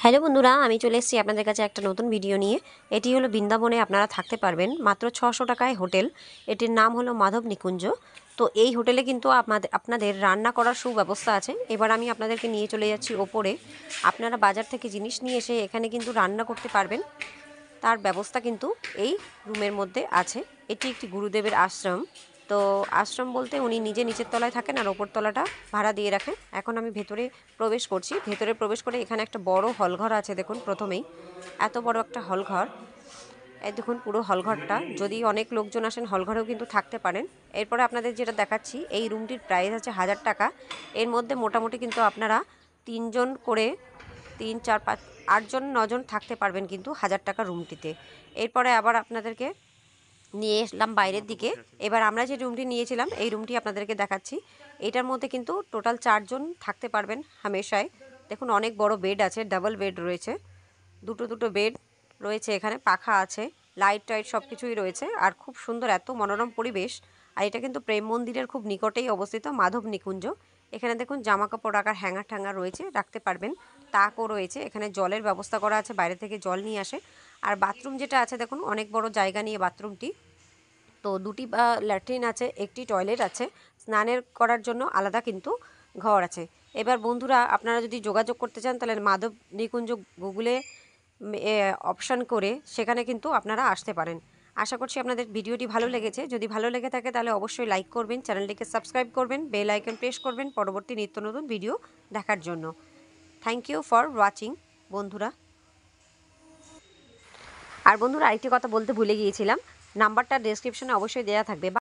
Hello বন্ধুরা, আমি চলে এসেছি আপনাদের কাছে একটা নতুন ভিডিও নিয়ে। এটি হলো বৃন্দাবনে আপনারা থাকতে পারবেন মাত্র 600 টাকায় হোটেল। এটির নাম হলো মাধব নিকুঞ্জ। তো এই হোটেলে কিন্তু আপনাদের রান্না করার সুব্যবস্থা আছে। এবার আমি আপনাদেরকে নিয়ে চলে যাচ্ছি ওপরে। আপনারা বাজার থেকে জিনিস নিয়ে এসে এখানে কিন্তু রান্না করতে পারবেন, তার ব্যবস্থা কিন্তু এই রুমের মধ্যে আছে। এটি একটি গুরুদেবের আশ্রম। তো আশ্রম বলতে উনি নিজে নিচের তলায় থাকেন আর ওপর তলাটা ভাড়া দিয়ে রাখেন। এখন আমি ভেতরে প্রবেশ করছি। ভেতরে প্রবেশ করে এখানে একটা বড় হলঘর আছে, দেখুন প্রথমেই এত বড় একটা হলঘর। এই দেখুন পুরো হলঘরটা, যদি অনেক লোকজন আসেন হলঘরেও কিন্তু থাকতে পারেন। এরপরে আপনাদের যেটা দেখাচ্ছি, এই রুমটির প্রাইস আছে 1000 টাকা। এর মধ্যে মোটামুটি কিন্তু আপনারা 3 জন করে 3, 4, 5, 8 জন 9 জন থাকতে পারবেন কিন্তু 1000 টাকা রুমটিতে। এরপরে আবার আপনাদেরকে নিয়ে এসলাম বাইরের দিকে। এবার আমরা যে রুমটি নিয়েছিলাম এই রুমটি আপনাদেরকে দেখাচ্ছি। এটার মধ্যে কিন্তু টোটাল 4 জন থাকতে পারবেন হামেশায়। দেখুন অনেক বড় বেড আছে, ডাবল বেড রয়েছে, দুটো দুটো বেড রয়েছে, এখানে পাখা আছে, লাইট টাইট সব কিছুই রয়েছে। আর খুব সুন্দর, এত মনোরম পরিবেশ। আর এটা কিন্তু প্রেম মন্দিরের খুব নিকটেই অবস্থিত, মাধব নিকুঞ্জ। এখানে দেখুন জামা কাপড় রাখার হ্যাঙ্গার ট্যাঙ্গার রয়েছে, রাখতে পারবেন। তাকও রয়েছে, এখানে জলের ব্যবস্থা করা আছে, বাইরে থেকে জল নিয়ে আসে। আর বাথরুম যেটা আছে দেখুন, অনেক বড় জায়গা নিয়ে বাথরুমটি। তো দুটি ল্যাট্রিন আছে, একটি টয়লেট আছে, স্নানের করার জন্য আলাদা কিন্তু ঘর আছে। এবার বন্ধুরা, আপনারা যদি যোগাযোগ করতে চান তাহলে মাধব নিকুঞ্জ গুগলে অপশান করে সেখানে কিন্তু আপনারা আসতে পারেন। আশা করছি আপনাদের ভিডিওটি ভালো লেগেছে। যদি ভালো লেগে থাকে তাহলে অবশ্যই লাইক করবেন, চ্যানেলটিকে সাবস্ক্রাইব করবেন, বেল আইকন প্রেস করবেন পরবর্তী নিত্য নতুন ভিডিও দেখার জন্য। থ্যাংক ইউ ফর ওয়াচিং বন্ধুরা। আর বন্ধুরা, আরেকটি কথা বলতে ভুলে গিয়েছিলাম, নাম্বারটা ডেসক্রিপশনে অবশ্যই দেওয়া থাকবে।